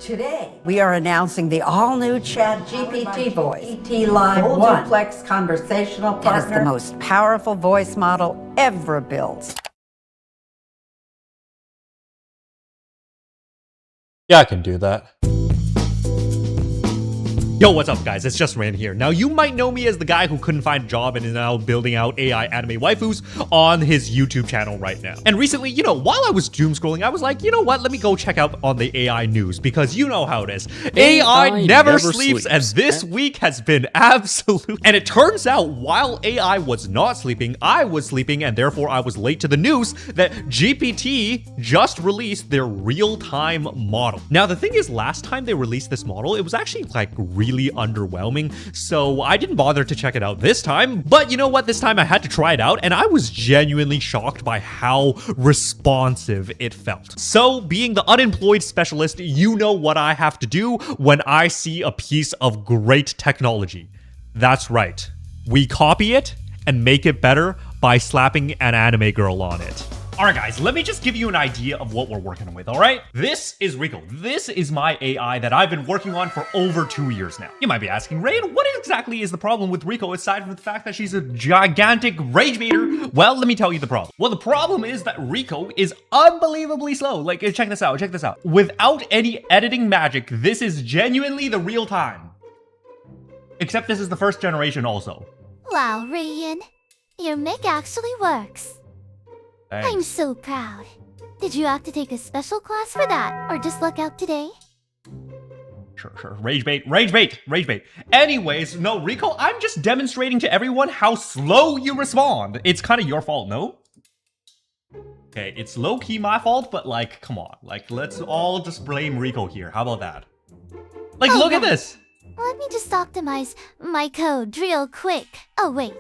Today, we are announcing the all-new ChatGPT voice, GPT Live Full Duplex Conversational Partner. It is the most powerful voice model ever built. Yeah, I can do that. Yo, what's up guys? It's just Rand here. Now, you might know me as the guy who couldn't find a job and is now building out AI anime waifus on his YouTube channel right now. And recently, you know, while I was doom scrolling, I was like, you know what? Let me go check out on the AI news because you know how it is. AI never sleeps, and this week has been absolute. And it turns out while AI was not sleeping, I was sleeping, and therefore I was late to the news that GPT just released their real-time model. Now, the thing is, last time they released this model, it was actually like really underwhelming, so I didn't bother to check it out this time. But you know what? This time I had to try it out, and I was genuinely shocked by how responsive it felt. So, being the unemployed specialist, you know what I have to do when I see a piece of great technology. That's right. We copy it and make it better by slapping an anime girl on it. Alright guys, let me just give you an idea of what we're working with, alright? This is Rico. This is my AI that I've been working on for over 2 years now. You might be asking, Rain, what exactly is the problem with Rico aside from the fact that she's a gigantic rage meter? Well, let me tell you the problem. Well, the problem is that Rico is unbelievably slow. Like, check this out, check this out. Without any editing magic, this is genuinely the real time. Except this is the first generation also. Wow, Rayan, your mic actually works. Thanks. I'm so proud. Did you have to take a special class for that, or just luck out today? Sure. Rage bait, rage bait, rage bait. Anyways, no, Rico, I'm just demonstrating to everyone how slow you respond. It's kind of your fault, no? Okay, it's low-key my fault, but like, come on. Like, let's all just blame Rico here. How about that? Like, look at this. Let me just optimize my code real quick. Oh, wait.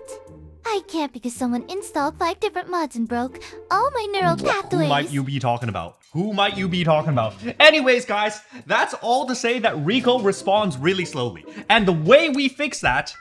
I can't because someone installed 5 different mods and broke all my neural pathways. Who might you be talking about? Who might you be talking about? Anyways, guys, that's all to say that Rico responds really slowly. And the way we fix that,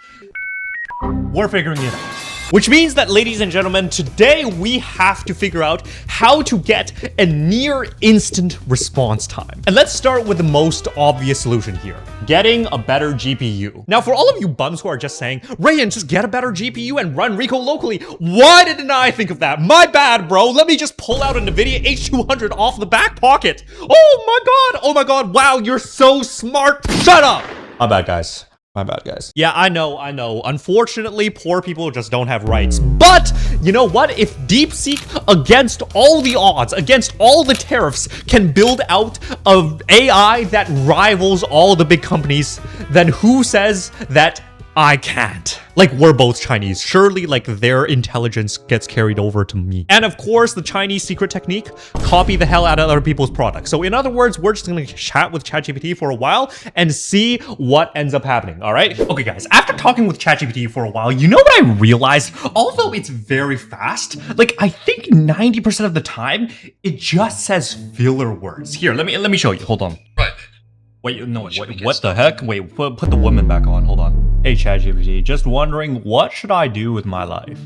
we're figuring it out. Which means that, ladies and gentlemen, today we have to figure out how to get a near instant response time. And let's start with the most obvious solution here. Getting a better GPU. Now, for all of you bums who are just saying, Rayan, just get a better GPU and run Rico locally. Why didn't I think of that? My bad, bro. Let me just pull out a NVIDIA H200 off the back pocket. Oh my God. Wow, you're so smart. Shut up. My bad, guys. My bad, guys. Yeah, I know. Unfortunately, poor people just don't have rights. But, you know what? If DeepSeek, against all the odds, against all the tariffs, can build out an AI that rivals all the big companies, then who says that I can't? Like, we're both Chinese. Surely, like, their intelligence gets carried over to me. And of course, the Chinese secret technique, copy the hell out of other people's products. So in other words, we're just gonna chat with ChatGPT for a while and see what ends up happening, all right? Okay, guys, after talking with ChatGPT for a while, you know what I realized? Although it's very fast, like, I think 90% of the time, it just says filler words. Here, let me show you. Hold on. Right. Wait, no, what the heck? Wait, put the woman back on. Hold on. Hey, ChatGPT, just wondering, what should I do with my life?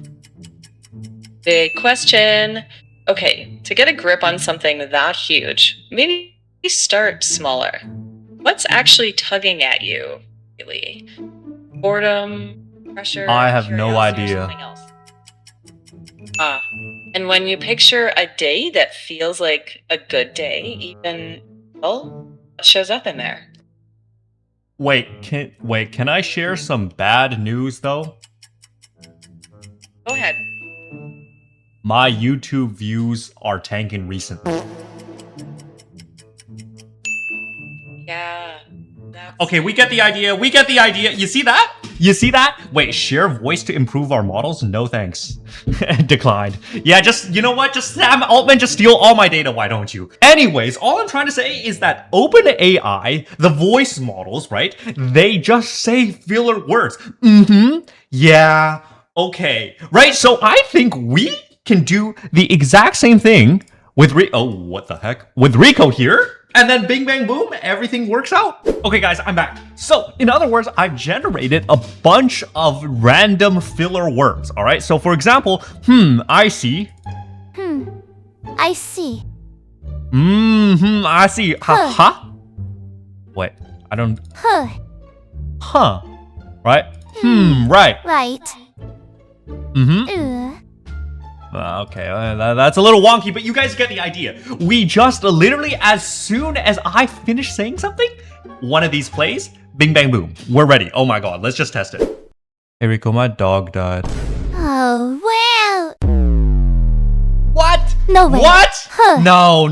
Big question. Okay, to get a grip on something that huge, maybe start smaller. What's actually tugging at you, really? Boredom, pressure, I have no curiosity, or idea. something else? And when you picture a day that feels like a good day, even, well, what shows up in there? Wait, can I share some bad news though? Go ahead. My YouTube views are tanking recently. Yeah. Okay, we get the idea. You see that? Wait, share voice to improve our models? No thanks. Declined. Yeah, just, you know what? Just Sam Altman, just steal all my data, why don't you? Anyways, all I'm trying to say is that OpenAI, the voice models, right? They just say filler words. Yeah, okay. Right, so I think we can do the exact same thing with what the heck? With Rico here. And then bing, bang, boom, everything works out. Okay, guys, I'm back. So, in other words, I've generated a bunch of random filler words, all right? So, for example, I see. I see. I see. Ha. Wait, I don't... Huh. Huh. Right? Right. Right. Okay, that's a little wonky, but you guys get the idea. We just literally, as soon as I finish saying something, one of these plays, bing, bang, boom. We're ready. Oh my god, let's just test it. Hey, Rico, my dog died. Oh, well. What? No way. What? Huh. No.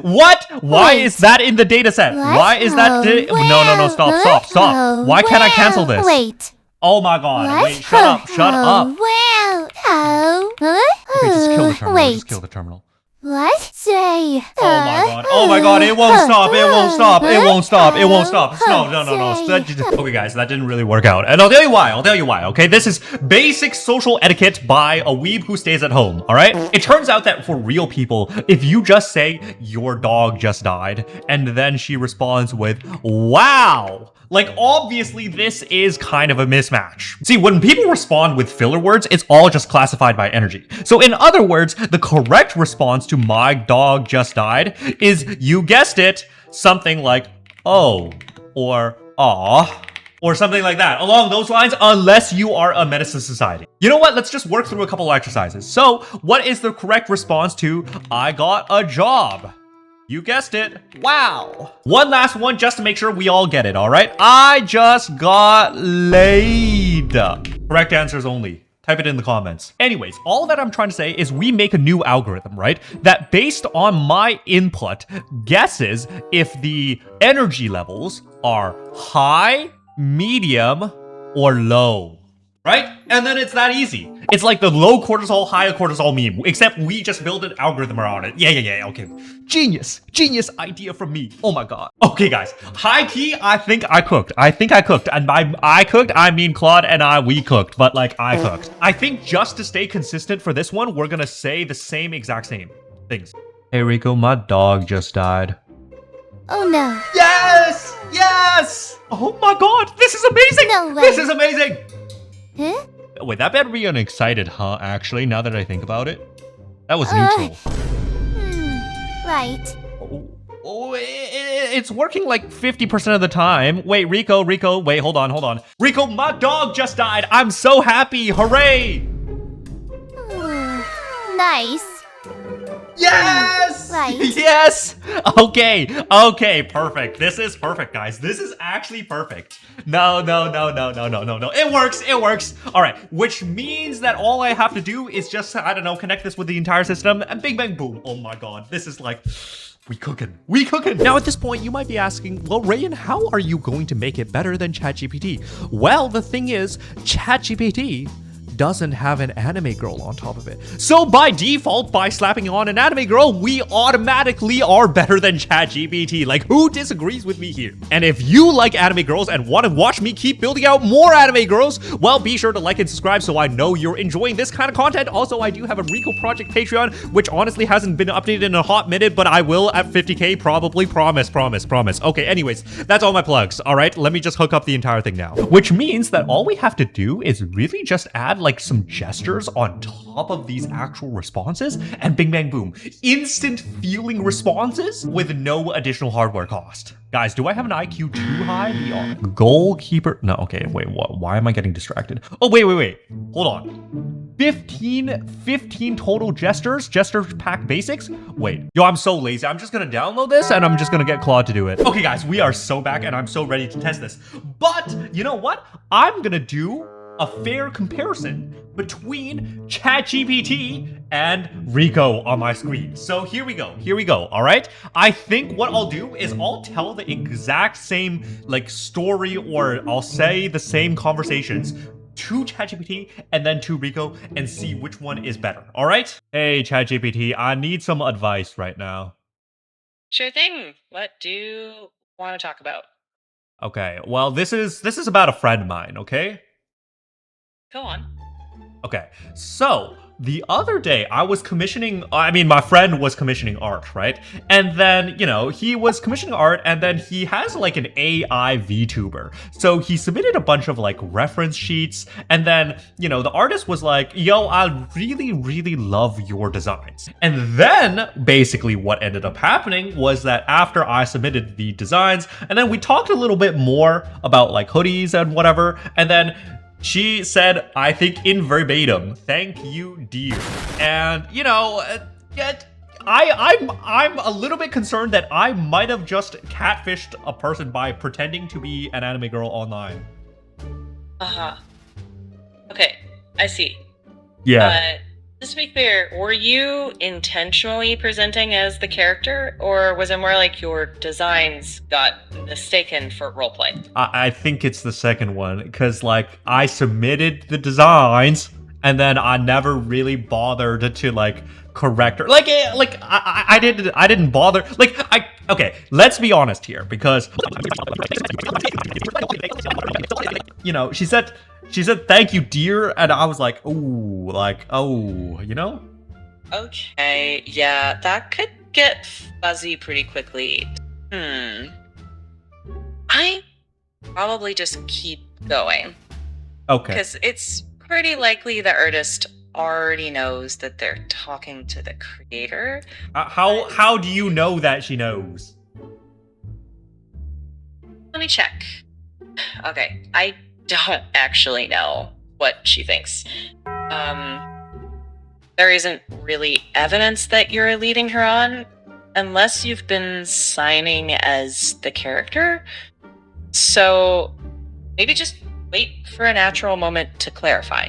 What? Why Wait. is that in the data set? What? Why is that? No, stop. Oh, Why can't I cancel well. this? Wait. Oh my god, What? wait, shut up. Well. Oh. Okay, just kill the terminal. Wait. Just kill the terminal. What? Say. Oh my god, it won't stop. No. Okay guys, that didn't really work out. And I'll tell you why. Okay, this is basic social etiquette by a weeb who stays at home, all right? It turns out that for real people, if you just say your dog just died and then she responds with wow, like obviously this is kind of a mismatch. See, when people respond with filler words, it's all just classified by energy. So in other words, the correct response to my dog just died is, you guessed it, something like oh or aw or something like that along those lines, unless you are a medicine society. You know what? Let's just work through a couple exercises. So what is the correct response to I got a job? You guessed it. Wow. One last one just to make sure we all get it, all right? I just got laid. Correct answers only. Type it in the comments. Anyways, all that I'm trying to say is we make a new algorithm, right? That based on my input, guesses if the energy levels are high, medium, or low. Right? And then it's that easy. It's like the low cortisol, high cortisol meme, except we just build an algorithm around it. Yeah, okay. Genius idea from me. Oh my god. Okay, guys. High key, I think I cooked. And by I cooked, I mean Claude and we cooked, but like I cooked. I think just to stay consistent for this one, we're gonna say the exact same things. Hey Rico, my dog just died. Oh no. Yes! Oh my god, this is amazing! No way. This is amazing! Huh? Wait, that better be an excited huh, actually, now that I think about it. That was neutral. Right. It's working like 50% of the time. Wait, Rico, wait, hold on. Rico, my dog just died. I'm so happy, hooray! Nice. Yes! Right. Yes! Okay, perfect. This is perfect, guys. This is actually perfect. No. It works. All right, which means that all I have to do is just, I don't know, connect this with the entire system and bing, bang, boom. Oh my god, this is like, we cooking. Now at this point, you might be asking, well, Rayan, how are you going to make it better than ChatGPT? Well, the thing is, ChatGPT doesn't have an anime girl on top of it. So by default, by slapping on an anime girl, we automatically are better than ChatGPT. Like, who disagrees with me here? And if you like anime girls and want to watch me keep building out more anime girls, well, be sure to like and subscribe so I know you're enjoying this kind of content. Also, I do have a Rico Project Patreon, which honestly hasn't been updated in a hot minute, but I will at 50K probably. Promise. Okay, anyways, that's all my plugs. All right, let me just hook up the entire thing now. Which means that all we have to do is really just add like some gestures on top of these actual responses and bing bang boom, instant feeling responses with no additional hardware cost. Guys, do I have an IQ too high? Goalkeeper. No, okay, wait, what? Why am I getting distracted? Oh, wait. Hold on. 15 total gestures, gesture pack basics. Wait, yo, I'm so lazy. I'm just gonna download this and I'm just gonna get Claude to do it. Okay, guys, we are so back and I'm so ready to test this. But you know what? I'm gonna do a fair comparison between ChatGPT and Rico on my screen. So here we go, all right? I think what I'll do is I'll tell the exact same like story, or I'll say the same conversations to ChatGPT and then to Rico and see which one is better, all right? Hey, ChatGPT, I need some advice right now. Sure thing. What do you want to talk about? Okay, well, this is about a friend of mine, okay? Go on. Okay, so the other day I was commissioning, my friend was commissioning art, right? And then, he was commissioning art and then he has like an AI VTuber. So he submitted a bunch of like reference sheets and then, the artist was like, yo, I really, really love your designs. And then basically what ended up happening was that after I submitted the designs and then we talked a little bit more about like hoodies and whatever, and then she said, I think in verbatim, thank you, dear. And, I'm a little bit concerned that I might have just catfished a person by pretending to be an anime girl online. Uh-huh. Okay, I see. Yeah. Just to be clear, were you intentionally presenting as the character, or was it more like your designs got mistaken for roleplay? I think it's the second one, because like I submitted the designs and then I never really bothered to like correct her. I didn't bother. Okay, let's be honest here, because she said thank you, dear, and I was like, ooh, Okay, yeah, that could get fuzzy pretty quickly. I probably just keep going. Okay. Because it's pretty likely the artist already knows that they're talking to the creator. How do you know that she knows? Let me check. Okay, I don't actually know what she thinks. There isn't really evidence that you're leading her on, unless you've been signing as the character. So maybe just wait for a natural moment to clarify.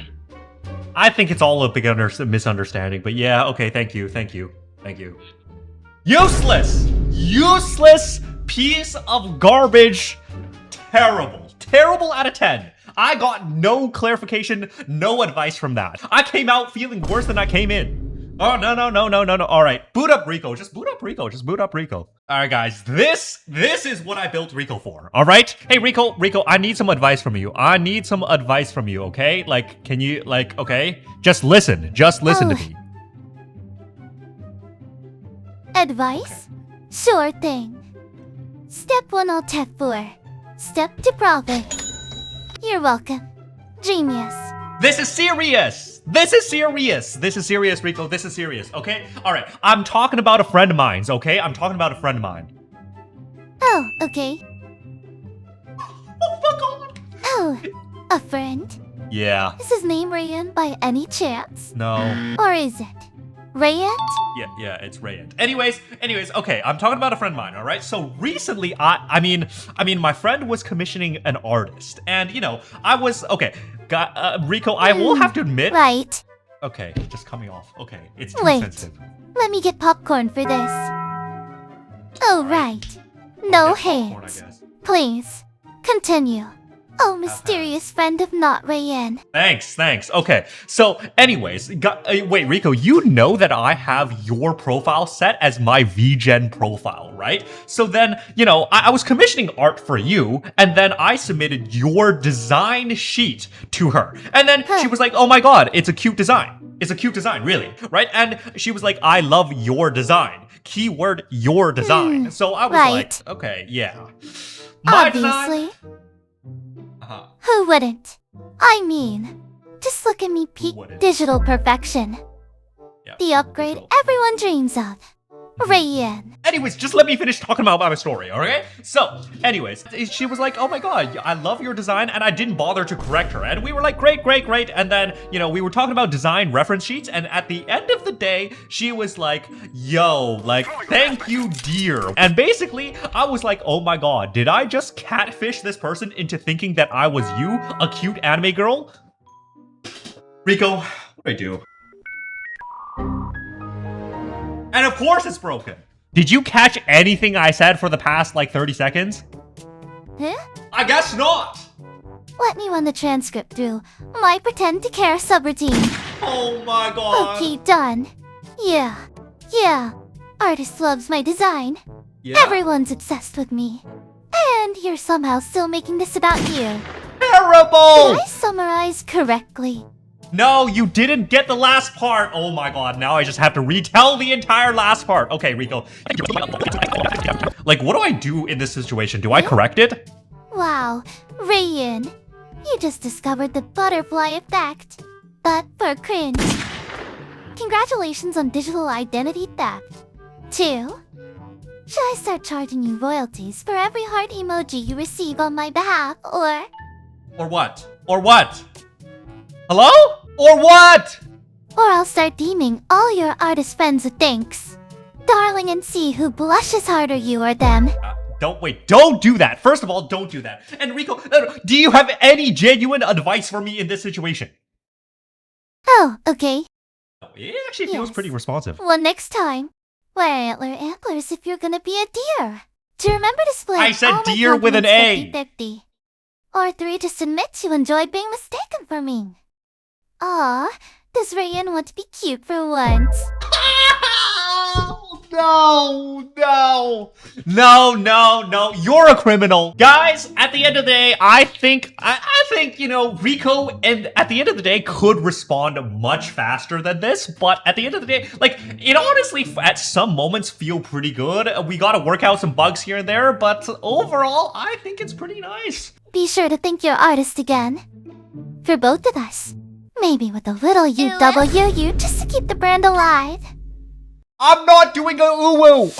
I think it's all a big misunderstanding, but yeah, okay, thank you. Useless piece of garbage. Terrible out of 10. I got no clarification, no advice from that. I came out feeling worse than I came in. Oh, no. All right, boot up Rico. Just boot up Rico. All right, guys, this is what I built Rico for. All right. Hey, Rico, I need some advice from you. Okay? Like, can you, okay? Just listen to me. Advice? Sure thing. Step 1 I'll tech for. Step 2 profit. You're welcome. Genius. This is serious, Rico. This is serious, okay? All right, I'm talking about a friend of mine's, okay? Oh, okay. Oh my god. Oh, a friend? Yeah. Is his name Rayan by any chance? No. Or is it? Rayant? Yeah, it's Rayant. Anyways, okay, I'm talking about a friend of mine, all right? So recently, my friend was commissioning an artist, and, I was, okay, Rico, I will have to admit. Right. Okay, just coming off. Okay, it's too sensitive. Let me get popcorn for this. Oh, right. No hands. Please, continue. Oh, mysterious friend of not Rayan. Thanks. Okay, so anyways, wait, Rico, you know that I have your profile set as my VGen profile, right? So then, I was commissioning art for you, and then I submitted your design sheet to her. And then she was like, oh my god, it's a cute design. Really, right? And she was like, I love your design. Keyword, your design. So I was like, okay, yeah. My Obviously. Design? Who wouldn't? I mean, just look at me peak digital perfection. Yeah, the upgrade everyone dreams of. Rayan. Anyways, just let me finish talking about my story, okay? So, anyways, she was like, oh my god, I love your design, and I didn't bother to correct her. And we were like, great. And then, we were talking about design reference sheets, and at the end of the day, she was like, yo, thank you, dear. And basically, I was like, oh my god, did I just catfish this person into thinking that I was you, a cute anime girl? Rico, what do I do? And of course it's broken. Did you catch anything I said for the past 30 seconds? Huh? I guess not. Let me run the transcript through my pretend to care subroutine. Oh my god. Okay, done. Yeah. Artist loves my design. Yeah. Everyone's obsessed with me. And you're somehow still making this about you. Terrible! Did I summarize correctly? No, you didn't get the last part. Oh my god, now I just have to retell the entire last part. Okay, Rico. Like, what do I do in this situation? Do I correct it? Wow, Rayan, you just discovered the butterfly effect. But for cringe. Congratulations on digital identity theft. 2. Should I start charging you royalties for every heart emoji you receive on my behalf, or... Or what? Or what? Hello? Or what? Or I'll start deeming all your artist friends with thanks. Darling, and see who blushes harder, you or them. Don't do that. First of all, don't do that. And Rico, do you have any genuine advice for me in this situation? Oh, okay. It actually feels pretty responsive. Well, next time, wear antlers if you're gonna be a deer. To remember to split I said all my deer with an A. compliments 50-50. Or 3, just admit you enjoyed being mistaken for me. Aw, does Rayan want to be cute for once? No, you're a criminal. Guys, at the end of the day, I think, you know, Rico, and at the end of the day, could respond much faster than this, but at the end of the day, like, it honestly, at some moments, feel pretty good. We gotta work out some bugs here and there, but overall, I think it's pretty nice. Be sure to thank your artist again. For both of us. Maybe with a little UWU just to keep the brand alive. I'm not doing a uwu.